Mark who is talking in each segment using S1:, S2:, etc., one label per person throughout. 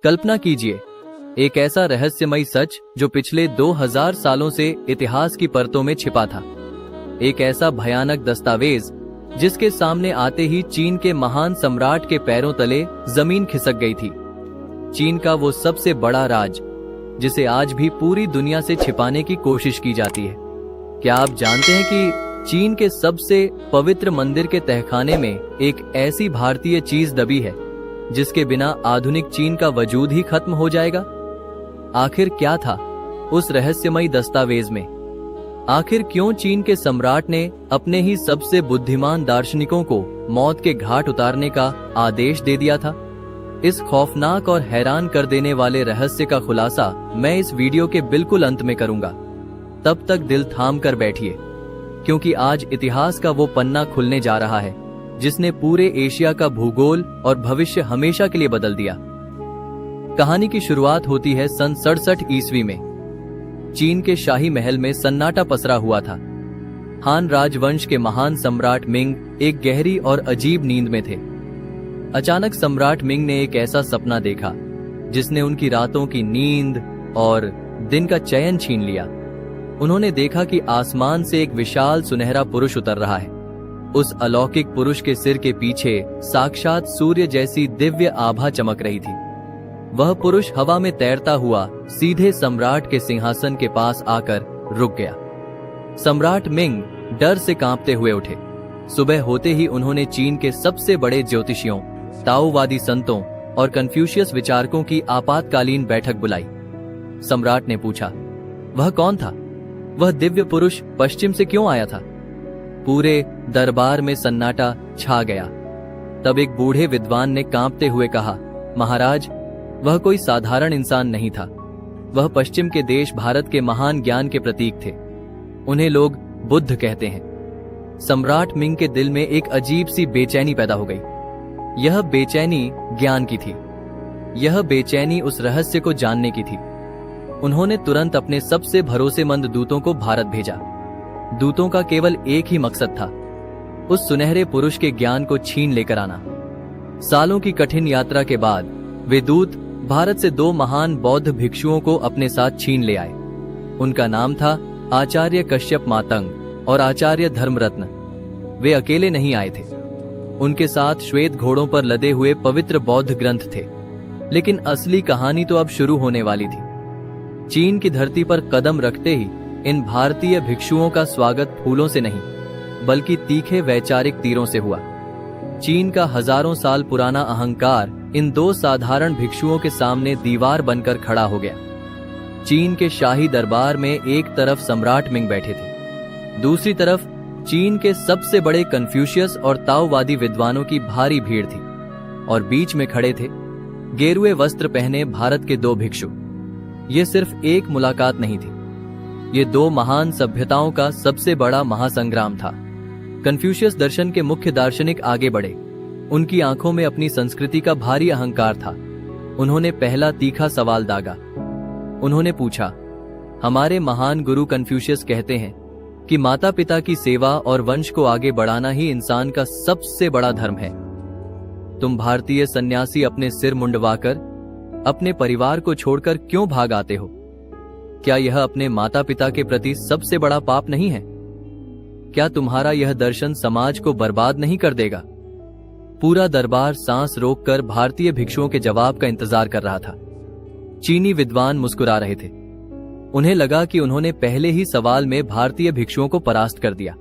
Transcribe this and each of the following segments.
S1: कल्पना कीजिए, एक ऐसा रहस्यमयी सच जो पिछले 2000 सालों से इतिहास की परतों में छिपा था। एक ऐसा भयानक दस्तावेज जिसके सामने आते ही चीन के महान सम्राट के पैरों तले जमीन खिसक गई थी। चीन का वो सबसे बड़ा राज जिसे आज भी पूरी दुनिया से छिपाने की कोशिश की जाती है। क्या आप जानते हैं कि चीन के सबसे पवित्र मंदिर के तहखाने में एक ऐसी भारतीय चीज दबी है जिसके बिना आधुनिक चीन का वजूद ही खत्म हो जाएगा? आखिर क्या था उस रहस्यमयी दस्तावेज में? आखिर क्यों चीन के सम्राट ने अपने ही सबसे बुद्धिमान दार्शनिकों को मौत के घाट उतारने का आदेश दे दिया था? इस खौफनाक और हैरान कर देने वाले रहस्य का खुलासा मैं इस वीडियो के बिल्कुल अंत में करूंगा। तब तक दिल थाम कर बैठिए, क्योंकि आज इतिहास का वो पन्ना खुलने जा रहा है जिसने पूरे एशिया का भूगोल और भविष्य हमेशा के लिए बदल दिया। कहानी की शुरुआत होती है सन 67 ईस्वी में। चीन के शाही महल में सन्नाटा पसरा हुआ था। हान राजवंश के महान सम्राट मिंग एक गहरी और अजीब नींद में थे। अचानक सम्राट मिंग ने एक ऐसा सपना देखा जिसने उनकी रातों की नींद और दिन का चयन छीन लिया। उन्होंने देखा कि आसमान से एक विशाल सुनहरा पुरुष उतर रहा है। उस अलौकिक पुरुष के सिर के पीछे साक्षात सूर्य जैसी दिव्य आभा चमक रही थी। वह पुरुष हवा में तैरता हुआ सीधे सम्राट के सिंहासन के पास आकर रुक गया। सम्राट मिंग डर से कांपते हुए उठे। सुबह होते ही उन्होंने चीन के सबसे बड़े ज्योतिषियों, ताओवादी संतों और कन्फ्यूशियस विचारकों की आपातकालीन बैठक बुलाई। सम्राट ने पूछा, वह कौन था? वह दिव्य पुरुष पश्चिम से क्यों आया था? पूरे दरबार में सन्नाटा छा गया। तब एक बूढ़े विद्वान ने कांपते हुए कहा, महाराज, वह कोई साधारण इंसान नहीं था। वह पश्चिम के देश भारत के महान ज्ञान के प्रतीक थे। उन्हें लोग बुद्ध कहते हैं। सम्राट मिंग के दिल में एक अजीब सी बेचैनी पैदा हो गई। यह बेचैनी ज्ञान की थी। यह बेचैनी उस रहस्य को जानने की थी। उन्होंने तुरंत अपने सबसे भरोसेमंद दूतों को भारत भेजा। दूतों का केवल एक ही मकसद था, उस सुनहरे पुरुष के ज्ञान को छीन लेकर आना। सालों की कठिन यात्रा के बाद वे दूत भारत से 2 महान बौद्ध भिक्षुओं को अपने साथ छीन ले आए। उनका नाम था आचार्य कश्यप मातंग और आचार्य धर्मरत्न। वे अकेले नहीं आए थे। उनके साथ श्वेत घोड़ों पर लदे हुए पवित्र बौद्ध ग्रंथ थे। लेकिन असली कहानी तो अब शुरू होने वाली थी। चीन की धरती पर कदम रखते ही इन भारतीय भिक्षुओं का स्वागत फूलों से नहीं, बल्कि तीखे वैचारिक तीरों से हुआ। चीन का हजारों साल पुराना अहंकार इन 2 साधारण भिक्षुओं के सामने दीवार बनकर खड़ा हो गया। चीन के शाही दरबार में एक तरफ सम्राट मिंग बैठे थे, दूसरी तरफ चीन के सबसे बड़े कन्फ्यूशियस और ताओवादी विद्वानों की भारी भीड़ थी, और बीच में खड़े थे गेरुए वस्त्र पहने भारत के 2 भिक्षु। ये सिर्फ एक मुलाकात नहीं थी, ये 2 महान सभ्यताओं का सबसे बड़ा महासंग्राम था। कन्फ्यूशियस दर्शन के मुख्य दार्शनिक आगे बढ़े। उनकी आंखों में अपनी संस्कृति का भारी अहंकार था। उन्होंने पहला तीखा सवाल दागा। उन्होंने पूछा, हमारे महान गुरु कन्फ्यूशियस कहते हैं कि माता पिता की सेवा और वंश को आगे बढ़ाना ही इंसान का सबसे बड़ा धर्म है। तुम भारतीय सन्यासी अपने सिर मुंडवाकर अपने परिवार को छोड़कर क्यों भाग आते हो? क्या यह अपने माता पिता के प्रति सबसे बड़ा पाप नहीं है? क्या तुम्हारा यह दर्शन समाज को बर्बाद नहीं कर देगा? पूरा दरबार सांस रोककर भारतीय भिक्षुओं के जवाब का इंतजार कर रहा था। चीनी विद्वान मुस्कुरा रहे थे। उन्हें लगा कि उन्होंने पहले ही सवाल में भारतीय भिक्षुओं को परास्त कर दिया।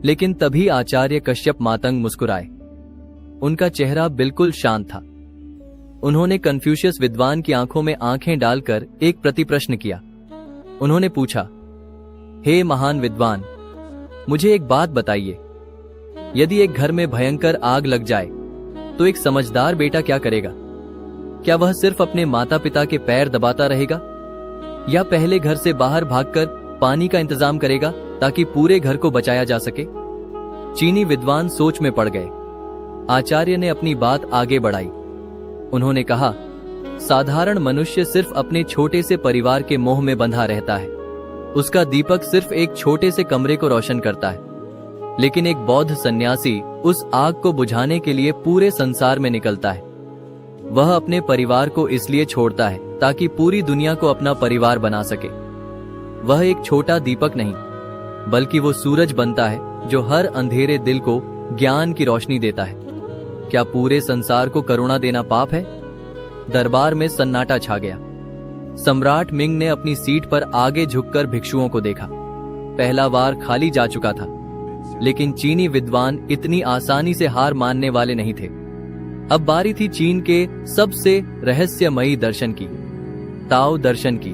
S1: लेकिन तभी आचार्य कश्यप मातंग मुस्कुराए। उनका चेहरा बिल्कुल शांत था। उन्होंने कन्फ्यूशियस विद्वान की आंखों में आंखें डालकर एक प्रतिप्रश्न किया। उन्होंने पूछा, हे महान विद्वान, मुझे एक बात बताइए। यदि एक घर में भयंकर आग लग जाए तो एक समझदार बेटा क्या करेगा? क्या वह सिर्फ अपने माता पिता के पैर दबाता रहेगा, या पहले घर से बाहर भागकर पानी का इंतजाम करेगा ताकि पूरे घर को बचाया जा सके? चीनी विद्वान सोच में पड़ गए। आचार्य ने अपनी बात आगे बढ़ाई। उन्होंने कहा, साधारण मनुष्य सिर्फ अपने छोटे से परिवार के मोह में बंधा रहता है। उसका दीपक सिर्फ एक छोटे से कमरे को रोशन करता है। लेकिन एक बौद्ध सन्यासी उस आग को बुझाने के लिए पूरे संसार में निकलता है। वह अपने परिवार को इसलिए छोड़ता है ताकि पूरी दुनिया को अपना परिवार बना सके। वह एक छोटा दीपक नहीं, बल्कि वो सूरज बनता है जो हर अंधेरे दिल को ज्ञान की रोशनी देता है। क्या पूरे संसार को करुणा देना पाप है? दरबार में सन्नाटा छा गया। सम्राट मिंग ने अपनी सीट पर आगे झुककर भिक्षुओं को देखा। पहला वार खाली जा चुका था, लेकिन चीनी विद्वान इतनी आसानी से हार मानने वाले नहीं थे। अब बारी थी चीन के सबसे रहस्यमयी दर्शन की, ताओ दर्शन की।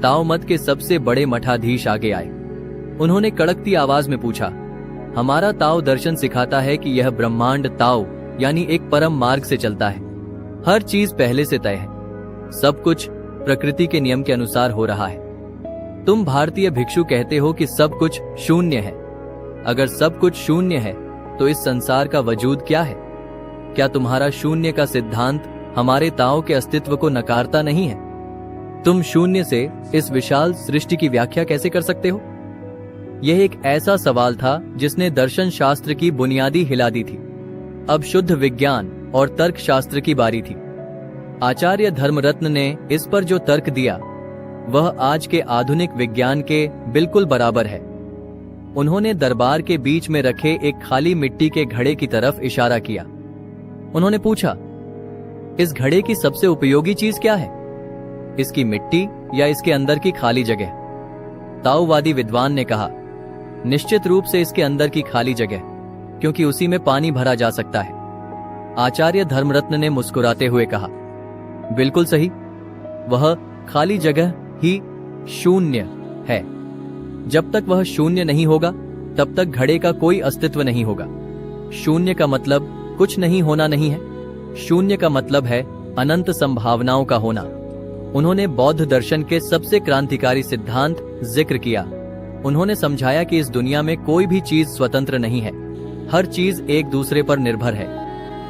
S1: ताओ मत के सबसे बड़े मठाधीश आगे आए। उन्होंने कड़कती आवाज में पूछा, हमारा ताओ दर्शन सिखाता है कि यह ब्रह्मांड ताओ यानी एक परम मार्ग से चलता है। हर चीज पहले से तय है, सब कुछ प्रकृति के नियम के अनुसार हो रहा है। तुम भारतीय भिक्षु कहते हो कि सब कुछ शून्य है। अगर सब कुछ शून्य है तो इस संसार का वजूद क्या है? क्या तुम्हारा शून्य का सिद्धांत हमारे ताओ के अस्तित्व को नकारता नहीं है? तुम शून्य से इस विशाल सृष्टि की व्याख्या कैसे कर सकते हो? यह एक ऐसा सवाल था जिसने दर्शन शास्त्र की बुनियादी हिला दी थी। अब शुद्ध विज्ञान और तर्क शास्त्र की बारी थी। आचार्य धर्मरत्न ने इस पर जो तर्क दिया वह आज के आधुनिक विज्ञान के बिल्कुल बराबर है। उन्होंने दरबार के बीच में रखे एक खाली मिट्टी के घड़े की तरफ इशारा किया। उन्होंने पूछा, इस घड़े की सबसे उपयोगी चीज क्या है? इसकी मिट्टी या इसके अंदर की खाली जगह? ताओवादी विद्वान ने कहा, निश्चित रूप से इसके अंदर की खाली जगह, क्योंकि उसी में पानी भरा जा सकता है। आचार्य धर्मरत्न ने मुस्कुराते हुए कहा, बिल्कुल सही, वह खाली जगह ही शून्य है। जब तक वह शून्य नहीं होगा तब तक घड़े का कोई अस्तित्व नहीं होगा। शून्य का मतलब कुछ नहीं होना नहीं है। शून्य का मतलब है अनंत संभावनाओं का होना। उन्होंने बौद्ध दर्शन के सबसे क्रांतिकारी सिद्धांत जिक्र किया। उन्होंने समझाया कि इस दुनिया में कोई भी चीज स्वतंत्र नहीं है, हर चीज एक दूसरे पर निर्भर है।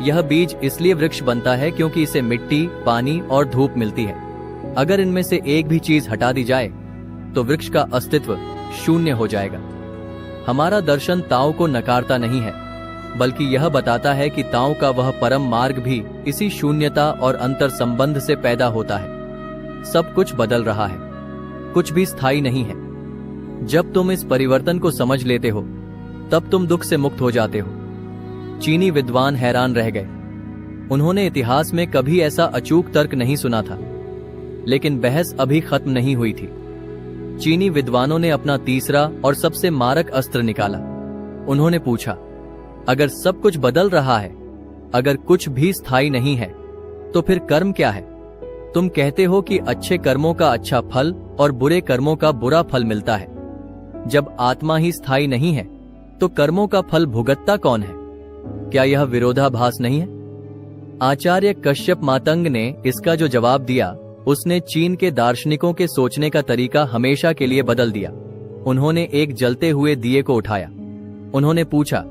S1: यह बीज इसलिए वृक्ष बनता है क्योंकि इसे मिट्टी, पानी और धूप मिलती है। अगर इनमें से एक भी चीज हटा दी जाए तो वृक्ष का अस्तित्व शून्य हो जाएगा। हमारा दर्शन ताओ को नकारता नहीं है, बल्कि यह बताता है कि ताओ का वह परम मार्ग भी इसी शून्यता और अंतर संबंध से पैदा होता है। सब कुछ बदल रहा है, कुछ भी स्थायी नहीं है। जब तुम इस परिवर्तन को समझ लेते हो तब तुम दुख से मुक्त हो जाते हो। चीनी विद्वान हैरान रह गए। उन्होंने इतिहास में कभी ऐसा अचूक तर्क नहीं सुना था। लेकिन बहस अभी खत्म नहीं हुई थी। चीनी विद्वानों ने अपना तीसरा और सबसे मारक अस्त्र निकाला। उन्होंने पूछा, अगर सब कुछ बदल रहा है, अगर कुछ भी स्थायी नहीं है, तो फिर कर्म क्या है? तुम कहते हो कि अच्छे कर्मों का अच्छा फल और बुरे कर्मों का बुरा फल मिलता है। जब आत्मा ही स्थायी नहीं है तो कर्मों का फल भुगतता कौन है? क्या यह विरोधाभास नहीं है? आचार्य कश्यप मातंग ने इसका जो जवाब दिया, उसने चीन के दार्शनिकों के सोचने का तरीका हमेशा के लिए बदल दिया। उन्होंने एक जलते हुए दिए को उठाया। उन्होंने पूछा,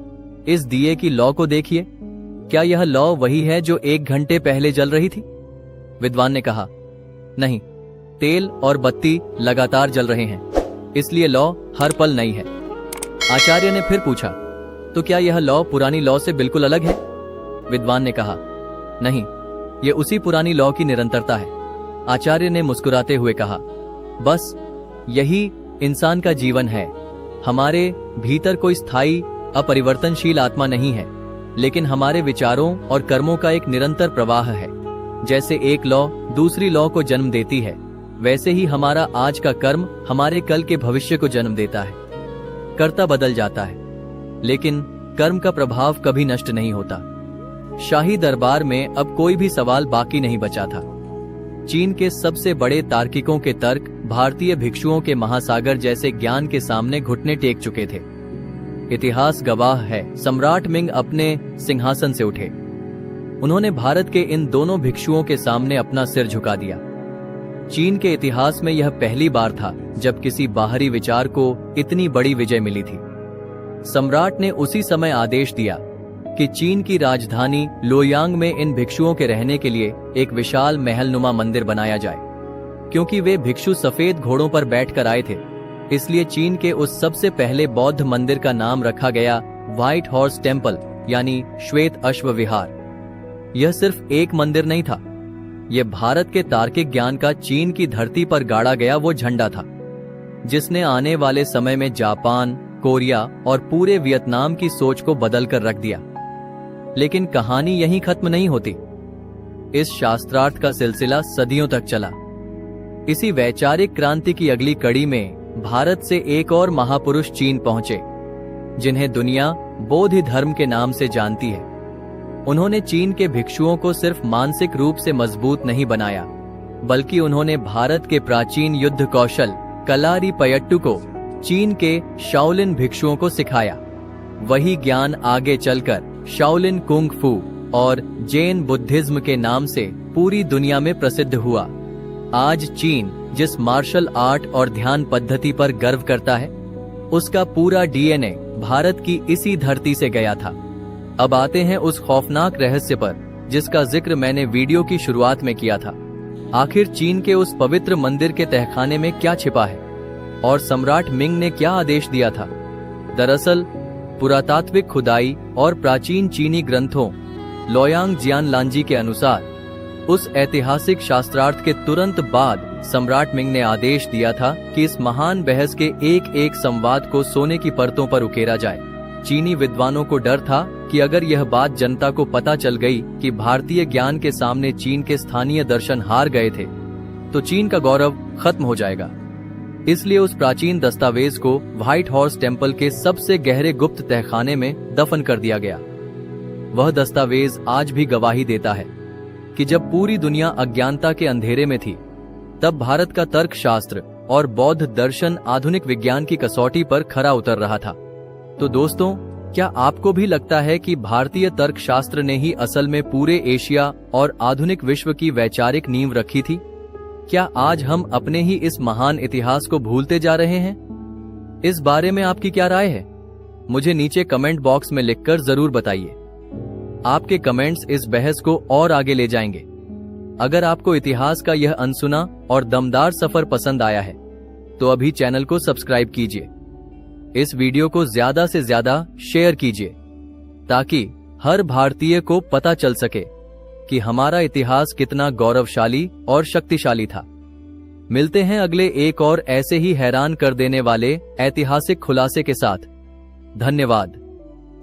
S1: इस दिए की लौ को देखिए, क्या यह लौ वही है जो 1 घंटे पहले जल रही थी? विद्वान ने कहा, नहीं, तेल और बत्ती लगातार जल रहे हैं, इसलिए लौ हर पल नई है। आचार्य ने फिर पूछा, तो क्या यह लौ पुरानी लौ से बिल्कुल अलग है? विद्वान ने कहा, नहीं, यह उसी पुरानी लौ की निरंतरता है। आचार्य ने मुस्कुराते हुए कहा, बस यही इंसान का जीवन है। हमारे भीतर कोई स्थायी अपरिवर्तनशील आत्मा नहीं है, लेकिन हमारे विचारों और कर्मों का एक निरंतर प्रवाह है। जैसे एक लौ दूसरी लौ को जन्म देती है, वैसे ही हमारा आज का कर्म हमारे कल के भविष्य को जन्म देता है। कर्ता बदल जाता है, लेकिन कर्म का प्रभाव कभी नष्ट नहीं होता। शाही दरबार में अब कोई भी सवाल बाकी नहीं बचा था। चीन के सबसे बड़े तार्किकों के तर्क भारतीय भिक्षुओं के महासागर जैसे ज्ञान के सामने घुटने टेक चुके थे। इतिहास गवाह है, सम्राट मिंग अपने सिंहासन से उठे। उन्होंने भारत के इन दोनों भिक्षुओं के सामने अपना सिर झुका दिया। चीन के इतिहास में यह पहली बार था जब किसी बाहरी विचार को इतनी बड़ी विजय मिली थी। सम्राट ने उसी समय आदेश दिया कि चीन की राजधानी लोयांग में इन भिक्षुओं के रहने के लिए एक विशाल महलनुमा मंदिर बनाया जाए। क्योंकि वे भिक्षु सफेद घोड़ों पर बैठकर आए थे, इसलिए चीन के उस सबसे पहले बौद्ध मंदिर का नाम रखा गया व्हाइट हॉर्स टेम्पल, यानी श्वेत अश्व विहार। यह सिर्फ एक मंदिर नहीं था, यह भारत के तार्किक ज्ञान का चीन की धरती पर गाड़ा गया वो झंडा था, जिसने आने वाले समय में जापान, कोरिया और पूरे वियतनाम की सोच को बदल कर रख दिया। लेकिन कहानी यहीं खत्म नहीं होती। इस शास्त्रार्थ का सिलसिला सदियों तक चला। इसी वैचारिक क्रांति की अगली कड़ी में भारत से एक और महापुरुष चीन पहुंचे, जिन्हें दुनिया बौद्ध धर्म के नाम से जानती है। उन्होंने चीन के भिक्षुओं को सिर्फ मानसिक रूप से मजबूत नहीं बनाया, बल्कि उन्होंने भारत के प्राचीन युद्ध कौशल कलारीपयट्टु को चीन के शाओलिन भिक्षुओं को सिखाया। वही ज्ञान आगे चलकर शाओलिन कुंग फू और जैन बुद्धिज्म के नाम से पूरी दुनिया में प्रसिद्ध हुआ। आज चीन जिस मार्शल आर्ट और ध्यान पद्धति पर गर्व करता है, उसका पूरा डीएनए भारत की इसी धरती से गया था। अब आते हैं उस खौफनाक रहस्य पर जिसका जिक्र मैंने वीडियो की शुरुआत में किया था। आखिर चीन के उस पवित्र मंदिर के तहखाने में क्या छिपा है और सम्राट मिंग ने क्या आदेश दिया था? दरअसल पुरातात्विक खुदाई और प्राचीन चीनी ग्रंथों लोयांग जियान लांजी के अनुसार उस ऐतिहासिक शास्त्रार्थ के तुरंत बाद सम्राट मिंग ने आदेश दिया था कि इस महान बहस के एक एक संवाद को सोने की परतों पर उकेरा जाए। चीनी विद्वानों को डर था कि अगर यह बात जनता को पता चल गई कि भारतीय ज्ञान के सामने चीन के स्थानीय दर्शन हार गए थे, तो चीन का गौरव खत्म हो जाएगा। इसलिए उस प्राचीन दस्तावेज को व्हाइट हॉर्स टेम्पल के सबसे गहरे गुप्त तहखाने में दफन कर दिया गया। वह दस्तावेज आज भी गवाही देता है कि जब पूरी दुनिया अज्ञानता के अंधेरे में थी, तब भारत का तर्कशास्त्र और बौद्ध दर्शन आधुनिक विज्ञान की कसौटी पर खरा उतर रहा था। तो दोस्तों, क्या आपको भी लगता है कि भारतीय तर्कशास्त्र ने ही असल में पूरे एशिया और आधुनिक विश्व की वैचारिक नींव रखी थी? क्या आज हम अपने ही इस महान इतिहास को भूलते जा रहे हैं? इस बारे में आपकी क्या राय है? मुझे नीचे कमेंट बॉक्स में लिखकर जरूर बताइए। आपके कमेंट्स इस बहस को और आगे ले जाएंगे। अगर आपको इतिहास का यह अनसुना और दमदार सफर पसंद आया है, तो अभी चैनल को सब्सक्राइब कीजिए। इस वीडियो को ज्यादा से ज्यादा शेयर कीजिए, ताकि हर भारतीय को पता चल सके कि हमारा इतिहास कितना गौरवशाली और शक्तिशाली था। मिलते हैं अगले एक और ऐसे ही हैरान कर देने वाले ऐतिहासिक खुलासे के साथ। धन्यवाद।